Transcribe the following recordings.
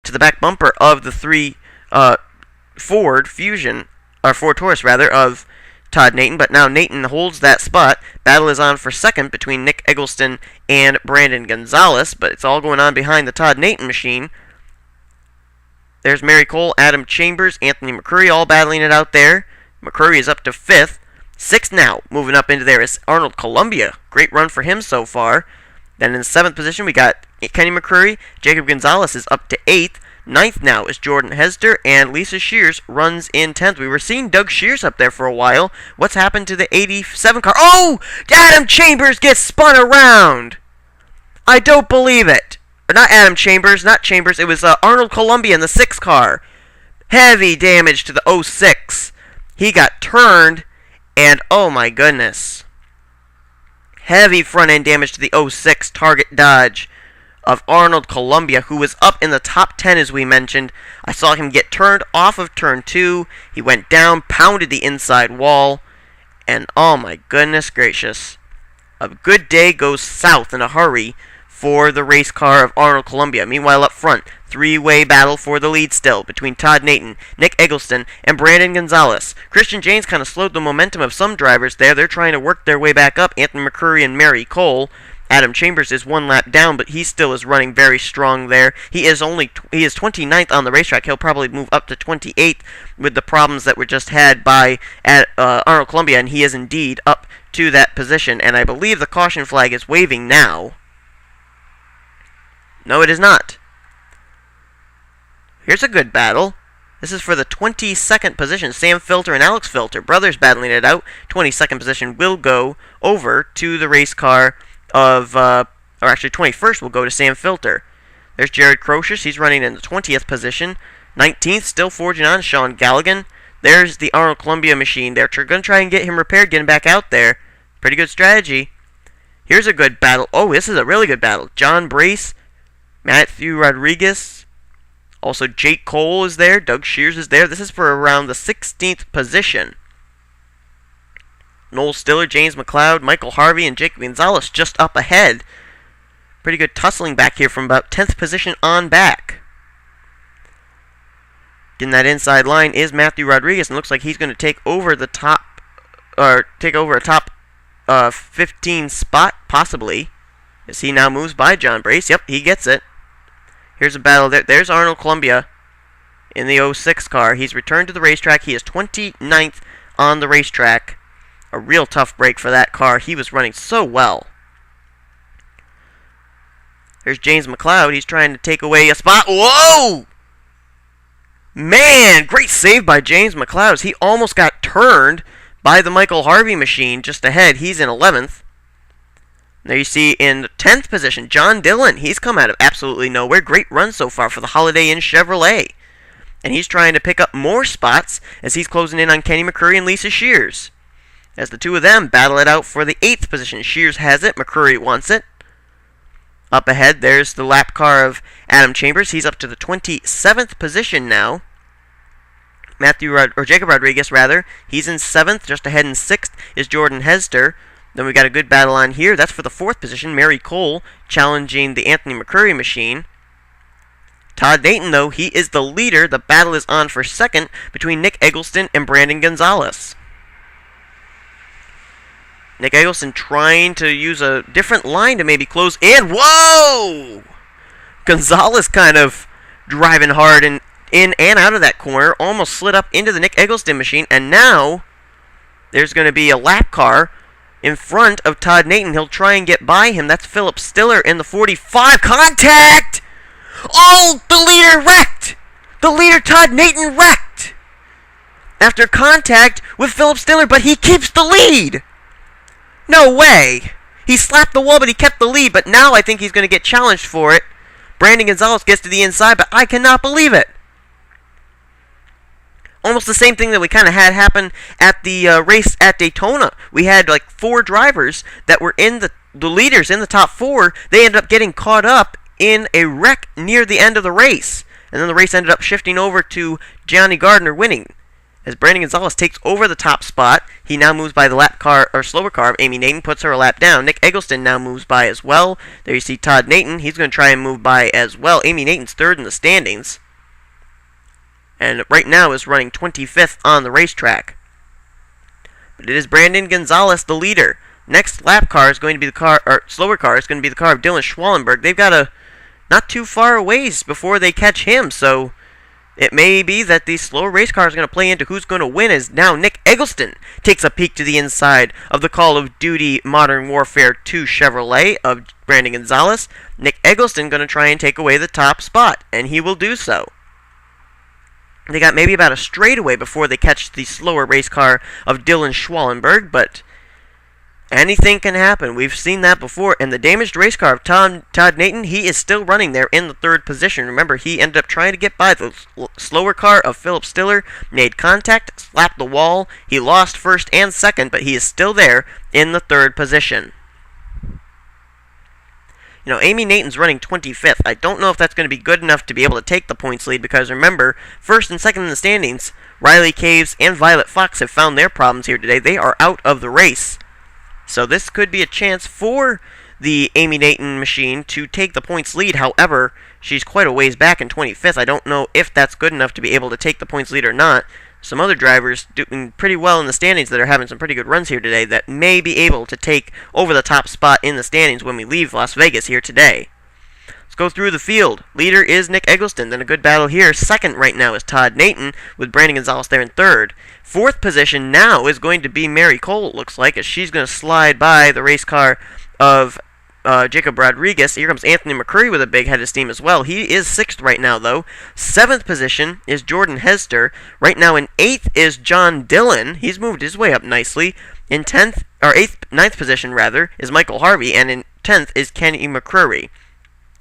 to the back bumper of the three Ford Fusion, or Ford Taurus rather, of Todd Nathan, but now Nathan holds that spot. Battle is on for second between Nick Eggleston and Brandon Gonzalez, but it's all going on behind the Todd Nathan machine. There's Mary Cole, Adam Chambers, Anthony McCurry all battling it out there. McCurry is up to 5th. 6th now, moving up into there is Arnold Columbia. Great run for him so far. Then in 7th position, we got Kenny McCurry. Jacob Gonzalez is up to 8th. 9th now is Jordan Hester, and Lisa Shears runs in 10th. We were seeing Doug Shears up there for a while. What's happened to the 87 car? Oh! Adam Chambers gets spun around! I don't believe it. Or not Adam Chambers, not Chambers. It was Arnold Columbia in the 6 car. Heavy damage to the 06. He got turned, and oh my goodness. Heavy front-end damage to the 06 Target Dodge of Arnold Columbia, who was up in the top 10 as we mentioned. I saw him get turned off of turn 2. He went down, pounded the inside wall, and oh my goodness gracious. A good day goes south in a hurry for the race car of Arnold Columbia. Meanwhile, up front, three-way battle for the lead still between Todd Nathan, Nick Eggleston, and Brandon Gonzalez. Christian James kind of slowed the momentum of some drivers there. They're trying to work their way back up. Anthony McCurry and Mary Cole. Adam Chambers is one lap down, but he still is running very strong there. He is 29th on the racetrack. He'll probably move up to 28th with the problems that were just had by Arnold Columbia, and he is indeed up to that position. And I believe the caution flag is waving now. No, it is not. Here's a good battle. This is for the 22nd position. Sam Filter and Alex Filter, brothers battling it out. 22nd position will go over to the race car of, or actually 21st will go to Sam Filter. There's Jared Crocious. He's running in the 20th position. 19th, still forging on, Sean Galligan. There's the Arnold Columbia machine. They're going to try and get him repaired, get him back out there. Pretty good strategy. Here's a good battle. Oh, this is a really good battle. John Brace, Matthew Rodriguez. Also, Jake Cole is there. Doug Shears is there. This is for around the 16th position. Noel Stiller, James McLeod, Michael Harvey, and Jacob Gonzalez just up ahead. Pretty good tussling back here from about 10th position on back. In that inside line is Matthew Rodriguez, and looks like he's going to take over the top, or take over a top 15 spot, possibly, as he now moves by John Brace. Yep, he gets it. Here's a battle. There's Arnold Columbia in the 06 car. He's returned to the racetrack. He is 29th on the racetrack. A real tough break for that car. He was running so well. There's James McLeod. He's trying to take away a spot. Whoa! Man, great save by James McLeod. He almost got turned by the Michael Harvey machine just ahead. He's in 11th. There you see in the 10th position, John Dillon. He's come out of absolutely nowhere. Great run so far for the Holiday Inn Chevrolet. And he's trying to pick up more spots as he's closing in on Kenny McCurry and Lisa Shears. As the two of them battle it out for the 8th position. Shears has it. McCurry wants it. Up ahead, there's the lap car of Adam Chambers. He's up to the 27th position now. Jacob Rodriguez, rather. He's in 7th. Just ahead in 6th is Jordan Hester. Then we got a good battle on here. That's for the 4th position. Mary Cole challenging the Anthony McCurry machine. Todd Nathan, though, he is the leader. The battle is on for 2nd between Nick Eggleston and Brandon Gonzalez. Nick Eggleston trying to use a different line to maybe close in. Whoa! Gonzalez kind of driving hard in and out of that corner. Almost slid up into the Nick Eggleston machine. And now there's going to be a lap car in front of Todd Nathan. He'll try and get by him. That's Philip Stiller in the 45. Contact! Oh, the leader wrecked! The leader, Todd Nathan, wrecked! After contact with Philip Stiller, but he keeps the lead! No way! He slapped the wall, but he kept the lead, but now I think he's going to get challenged for it. Brandon Gonzalez gets to the inside, but I cannot believe it. Almost the same thing that we kind of had happen at the race at Daytona. We had like 4 drivers that were in the leaders in the top 4. They ended up getting caught up in a wreck near the end of the race. And then the race ended up shifting over to Johnny Gardner winning. As Brandon Gonzalez takes over the top spot, he now moves by the lap car or slower car of Amy Naden, puts her a lap down. Nick Eggleston now moves by as well. There you see Todd Naden. He's going to try and move by as well. Amy Naden's third in the standings, and right now is running 25th on the racetrack. But it is Brandon Gonzalez, the leader. Next lap car is going to be the car, or slower car is going to be the car of Dylan Schwallenberg. They've got a not too far a ways before they catch him, so it may be that the slower race car is going to play into who's going to win, as now Nick Eggleston takes a peek to the inside of the Call of Duty Modern Warfare 2 Chevrolet of Brandon Gonzalez. Nick Eggleston going to try and take away the top spot, and he will do so. They got maybe about a straightaway before they catch the slower race car of Dylan Schwallenberg, but anything can happen. We've seen that before. And the damaged race car of Todd Naden, he is still running there in the third position. Remember, he ended up trying to get by the slower car of Philip Stiller, made contact, slapped the wall. He lost first and second, but he is still there in the third position. You know, Amy Naden's running 25th. I don't know if that's going to be good enough to be able to take the points lead, because remember, first and second in the standings, Riley Caves and Violet Fox have found their problems here today. They are out of the race. So this could be a chance for the Amy Naden machine to take the points lead. However, she's quite a ways back in 25th. I don't know if that's good enough to be able to take the points lead or not. Some other drivers doing pretty well in the standings that are having some pretty good runs here today that may be able to take over the top spot in the standings when we leave Las Vegas here today. Let's go through the field. Leader is Nick Eggleston. Then a good battle here. Second right now is Todd Naden, with Brandon Gonzalez there in third. Fourth position now is going to be Mary Cole, it looks like, as she's going to slide by the race car of Jacob Rodriguez. Here comes Anthony McCurry with a big head of steam as well. He is sixth right now, though. Seventh position is Jordan Hester. Right now in eighth is John Dillon. He's moved his way up nicely. In ninth position rather, is Michael Harvey, and in 10th is Kenny McCurry.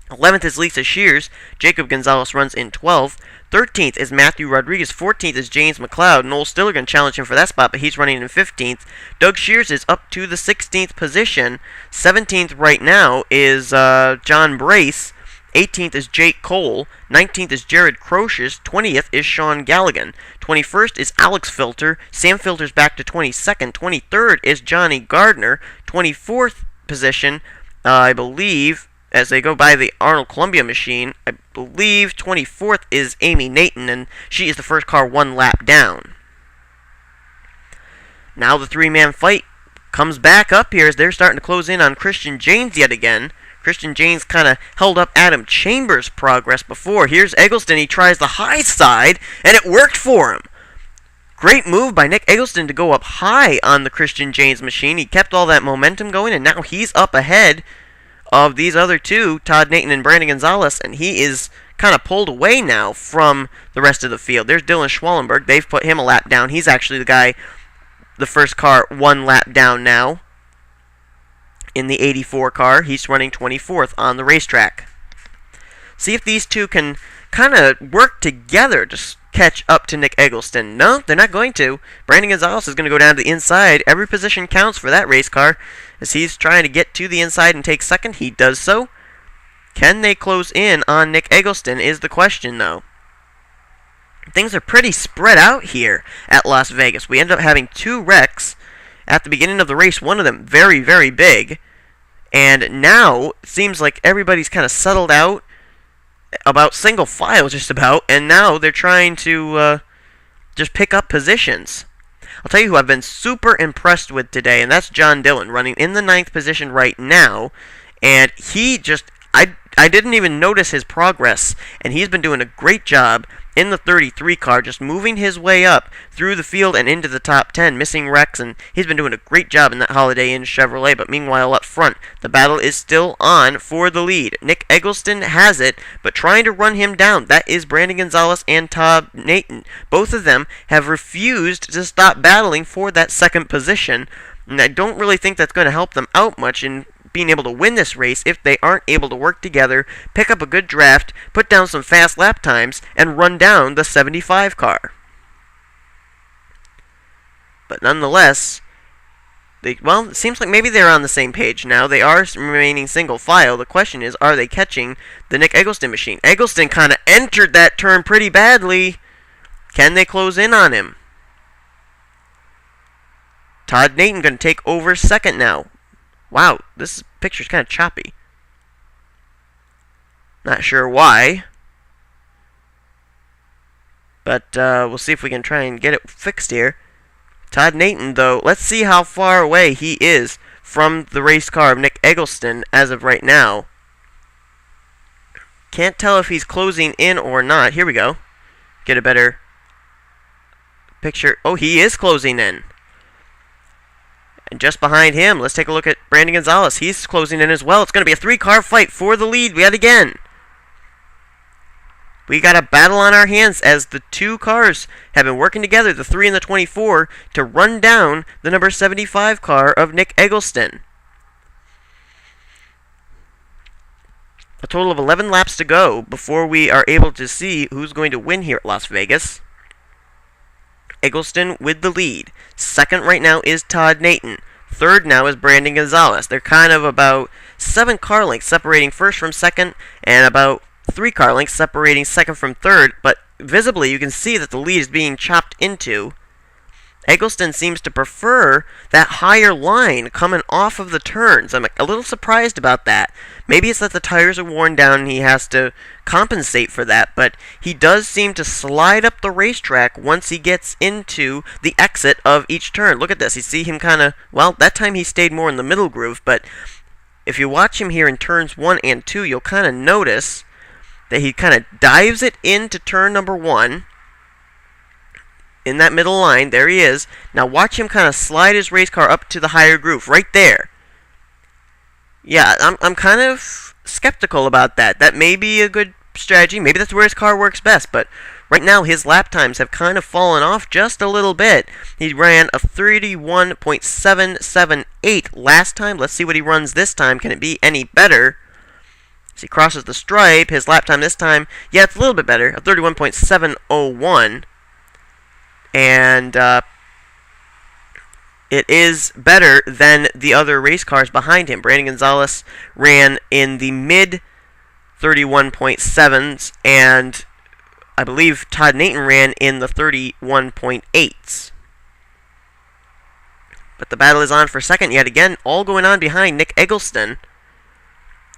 11th is Lisa Shears. Jacob Gonzalez runs in 12th. 13th is Matthew Rodriguez. 14th is James McLeod. Noel Stiller going to challenge him for that spot, but he's running in 15th. Doug Shears is up to the 16th position. 17th right now is John Brace. 18th is Jake Cole. 19th is Jared Crocius. 20th is Sean Galligan. 21st is Alex Filter. Sam Filter's back to 22nd. 23rd is Johnny Gardner. 24th position, I believe, as they go by the Arnold Columbia machine, I believe 24th is Amy Naden, and she is the first car one lap down. Now the three-man fight comes back up here as they're starting to close in on Christian Janes yet again. Christian Janes kind of held up Adam Chambers' progress before. Here's Eggleston. He tries the high side, and it worked for him. Great move by Nick Eggleston to go up high on the Christian Janes machine. He kept all that momentum going, and now he's up ahead of these other two, Todd Naden and Brandon Gonzalez, and he is kind of pulled away now from the rest of the field. There's Dylan Schwallenberg. They've put him a lap down. He's actually the guy, the first car one lap down now in the 84 car. He's running 24th on the racetrack. See if these two can kind of work together to catch up to Nick Eggleston. No, they're not going to. Brandon Gonzalez is going to go down to the inside. Every position counts for that race car. As he's trying to get to the inside and take second, he does so. Can they close in on Nick Eggleston is the question, though. Things are pretty spread out here at Las Vegas. We ended up having two wrecks at the beginning of the race, one of them very, very big. And now it seems like everybody's kind of settled out about single file just about, and now they're trying to just pick up positions. I'll tell you who I've been super impressed with today, and that's John Dillon, running in the 9th position right now, and he just, I didn't even notice his progress, and he's been doing a great job in the 33 car, just moving his way up through the field and into the top 10, missing wrecks, and he's been doing a great job in that Holiday Inn Chevrolet. But meanwhile, up front, the battle is still on for the lead. Nick Eggleston has it, but trying to run him down, that is Brandon Gonzalez and Todd Naden. Both of them have refused to stop battling for that second position, and I don't really think that's going to help them out much in being able to win this race if they aren't able to work together, pick up a good draft, put down some fast lap times, and run down the 75 car. But nonetheless, it seems like maybe they're on the same page now. They are remaining single file. The question is, are they catching the Nick Eggleston machine? Eggleston kind of entered that turn pretty badly. Can they close in on him? Todd Nathan going to take over second now. Wow, this picture's kind of choppy. Not sure why. But we'll see if we can try and get it fixed here. Todd Nathan, though, let's see how far away he is from the race car of Nick Eggleston as of right now. Can't tell if he's closing in or not. Here we go. Get a better picture. Oh, he is closing in. And just behind him, let's take a look at Brandon Gonzalez. He's closing in as well. It's going to be a three-car fight for the lead yet again. We got a battle on our hands as the two cars have been working together, the 3 and the 24, to run down the number 75 car of Nick Eggleston. A total of 11 laps to go before we are able to see who's going to win here at Las Vegas. Eggleston with the lead. Second right now is Todd Nathan. Third now is Brandon Gonzalez. They're kind of about 7 car lengths separating first from second, and about 3 car lengths separating second from third, but visibly you can see that the lead is being chopped into. Eggleston seems to prefer that higher line coming off of the turns. I'm a little surprised about that. Maybe it's that the tires are worn down and he has to compensate for that, but he does seem to slide up the racetrack once he gets into the exit of each turn. Look at this. You see him kind of, well, that time he stayed more in the middle groove, but if you watch him here in turns 1 and 2, you'll kind of notice that he kind of dives it into turn number 1. In that middle line, there he is. Now watch him kind of slide his race car up to the higher groove, right there. Yeah, I'm kind of skeptical about that. That may be a good strategy. Maybe that's where his car works best, but right now his lap times have kind of fallen off just a little bit. He ran a 31.778 last time. Let's see what he runs this time. Can it be any better? As he crosses the stripe, his lap time this time, yeah, it's a little bit better, a 31.701. And it is better than the other race cars behind him. Brandon Gonzalez ran in the mid 31.7s, and I believe Todd Nathan ran in the 31.8s. But the battle is on for second yet again, all going on behind Nick Eggleston.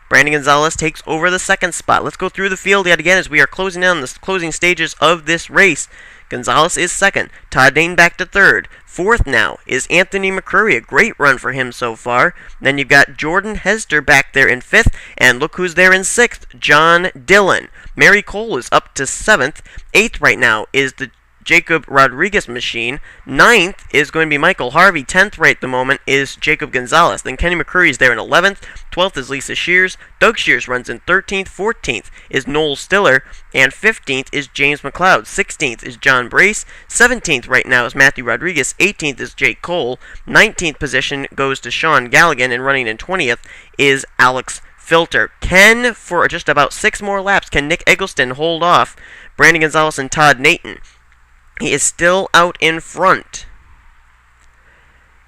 Brandon Gonzalez takes over the second spot. Let's go through the field yet again as we are closing down the closing stages of this race. Gonzalez is second. Todd Nathan back to third. Fourth now is Anthony McCurry. A great run for him so far. Then you've got Jordan Hester back there in fifth. And look who's there in sixth. John Dillon. Mary Cole is up to seventh. Eighth right now is the Jacob Rodriguez machine. Ninth is going to be Michael Harvey. 10th right at the moment is Jacob Gonzalez. Then Kenny McCurry is there in 11th. 12th is Lisa Shears. Doug Shears runs in 13th. 14th is Noel Stiller. And 15th is James McLeod. 16th is John Brace. 17th right now is Matthew Rodriguez. 18th is Jake Cole. 19th position goes to Sean Galligan. And running in 20th is Alex Filter. For just about 6 more laps, can Nick Eggleston hold off Brandon Gonzalez and Todd Nathan? He is still out in front.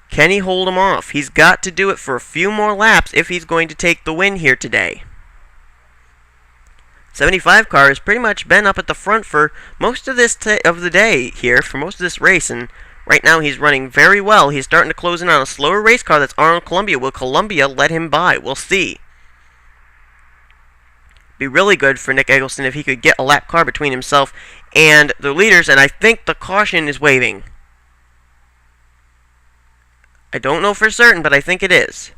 Can he hold him off? He's got to do it for a few more laps if he's going to take the win here today. 75 car has pretty much been up at the front for most of this of the day here, for most of this race, and right now he's running very well. He's starting to close in on a slower race car. That's Arnold Columbia. Will Columbia let him by? We'll see. Be really good for Nick Eggleston if he could get a lap car between himself and the leaders, and I think the caution is waving. I don't know for certain, but I think it is.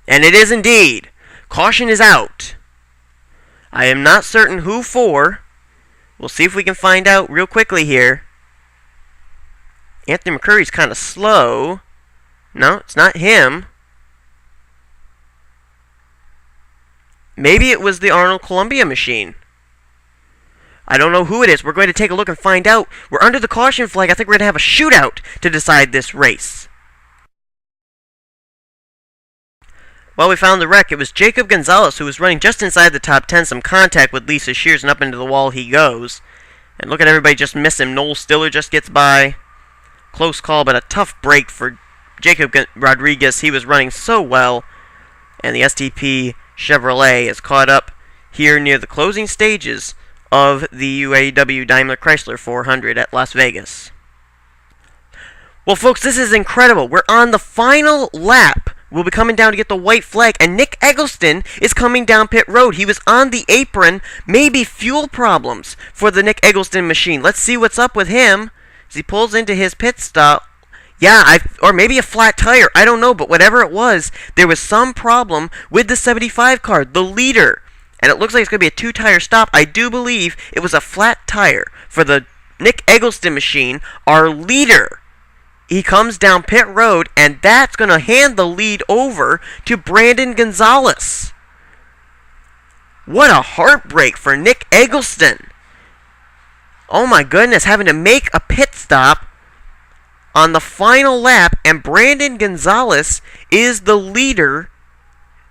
And it is indeed. Caution is out. I am not certain who for. We'll see if we can find out real quickly here. Anthony McCurry's kind of slow. No, it's not him. Maybe it was the Arnold Columbia machine. I don't know who it is. We're going to take a look and find out. We're under the caution flag. I think we're going to have a shootout to decide this race. Well, we found the wreck. It was Jacob Gonzalez who was running just inside the top 10. Some contact with Lisa Shears, and up into the wall he goes. And look at everybody just miss him. Noel Stiller just gets by. Close call, but a tough break for Jacob Rodriguez. He was running so well. And the STP Chevrolet is caught up here near the closing stages of the UAW Daimler Chrysler 400 at Las Vegas. Well, folks, this is incredible. We're on the final lap. We'll be coming down to get the white flag, and Nick Eggleston is coming down pit road. He was on the apron. Maybe fuel problems for the Nick Eggleston machine. Let's see what's up with him as he pulls into his pit stop. Yeah, or maybe a flat tire. I don't know, but whatever it was, there was some problem with the 75 car, the leader. And it looks like it's going to be a two-tire stop. I do believe it was a flat tire for the Nick Eggleston machine, our leader. He comes down pit road, and that's going to hand the lead over to Brandon Gonzalez. What a heartbreak for Nick Eggleston. Oh my goodness, having to make a pit stop on the final lap, and Brandon Gonzalez is the leader.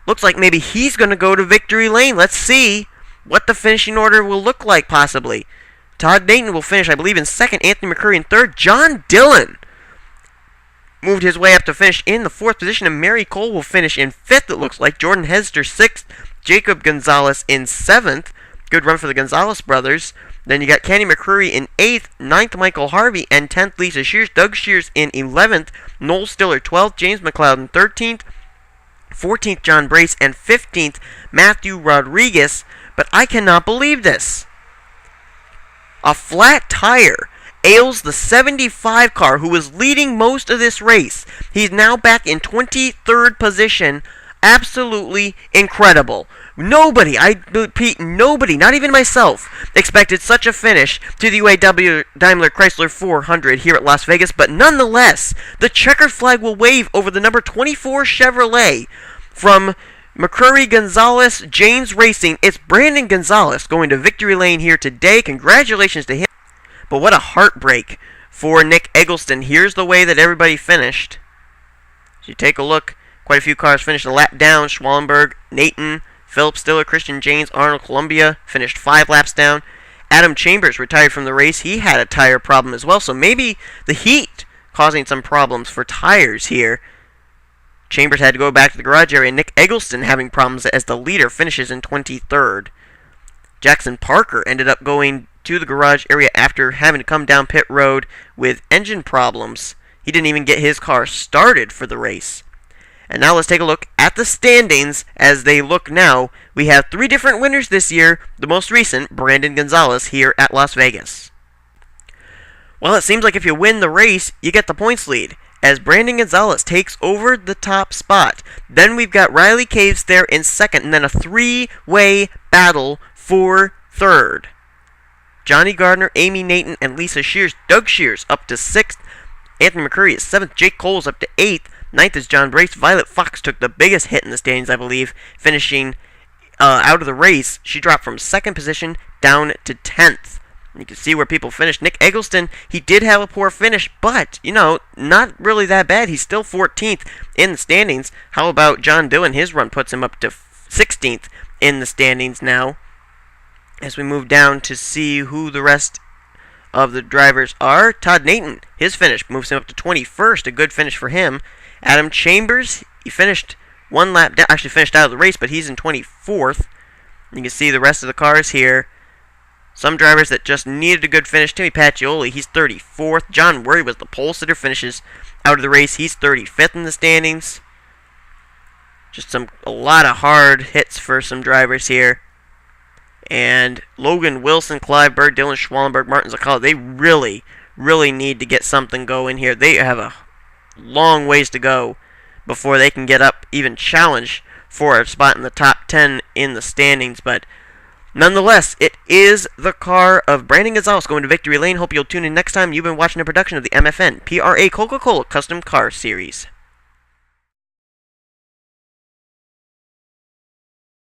Looks like maybe he's going to go to victory lane. Let's see what the finishing order will look like, possibly. Todd Dayton will finish, I believe, in second. Anthony McCurry in third. John Dillon moved his way up to finish in the fourth position, and Mary Cole will finish in fifth, it looks like. Jordan Hester sixth. Jacob Gonzalez in seventh. Good run for the Gonzalez brothers. Then you got Kenny McCreary in 8th, 9th Michael Harvey, and 10th Lisa Shears. Doug Shears in 11th, Noel Stiller 12th, James McLeod in 13th, 14th John Brace, and 15th Matthew Rodriguez. But I cannot believe this. A flat tire ails the 75 car, who was leading most of this race. He's now back in 23rd position. Absolutely incredible. Nobody, I repeat, nobody, not even myself, expected such a finish to the UAW Daimler Chrysler 400 here at Las Vegas, but nonetheless, the checkered flag will wave over the number 24 Chevrolet from McCurry Gonzalez James Racing. It's Brandon Gonzalez going to victory lane here today. Congratulations to him. But what a heartbreak for Nick Eggleston. Here's the way that everybody finished. As you take a look, quite a few cars finished a lap down. Schwallenberg, Nathan, Philip Stiller, Christian James, Arnold Columbia finished 5 laps down. Adam Chambers retired from the race. He had a tire problem as well, so maybe the heat causing some problems for tires here. Chambers had to go back to the garage area. Nick Eggleston having problems as the leader finishes in 23rd. Jackson Parker ended up going to the garage area after having to come down pit road with engine problems. He didn't even get his car started for the race. And now let's take a look at the standings as they look now. We have 3 different winners this year. The most recent, Brandon Gonzalez, here at Las Vegas. Well, it seems like if you win the race, you get the points lead, as Brandon Gonzalez takes over the top spot. Then we've got Riley Caves there in second, and then a 3-way battle for third. Johnny Gardner, Amy Nathan, and Lisa Shears. Doug Shears up to 6th. Anthony McCurry is 7th. Jake Cole's up to 8th. 9th is John Brace. Violet Fox took the biggest hit in the standings, I believe, finishing out of the race. She dropped from 2nd position down to 10th. You can see where people finished. Nick Eggleston, he did have a poor finish, but, not really that bad. He's still 14th in the standings. How about John Dillon? His run puts him up to 16th in the standings now. As we move down to see who the rest of the drivers are, Todd Nathan, his finish moves him up to 21st. A good finish for him. Adam Chambers, he finished 1 lap down, actually finished out of the race, but he's in 24th. You can see the rest of the cars here. Some drivers that just needed a good finish. Timmy Pacioli, he's 34th. John Worry was the pole sitter, finishes out of the race. He's 35th in the standings. Just a lot of hard hits for some drivers here. And Logan Wilson, Clive Bird, Dylan Schwallenberg, Martin Zakala, they really, really need to get something going here. They have a long ways to go before they can get up, even challenge for a spot in the top 10 in the standings. But nonetheless, it is the car of Brandon Gonzalez going to victory lane. Hope you'll tune in next time. You've been watching a production of the MFNPRA Coca-Cola Custom Car Series.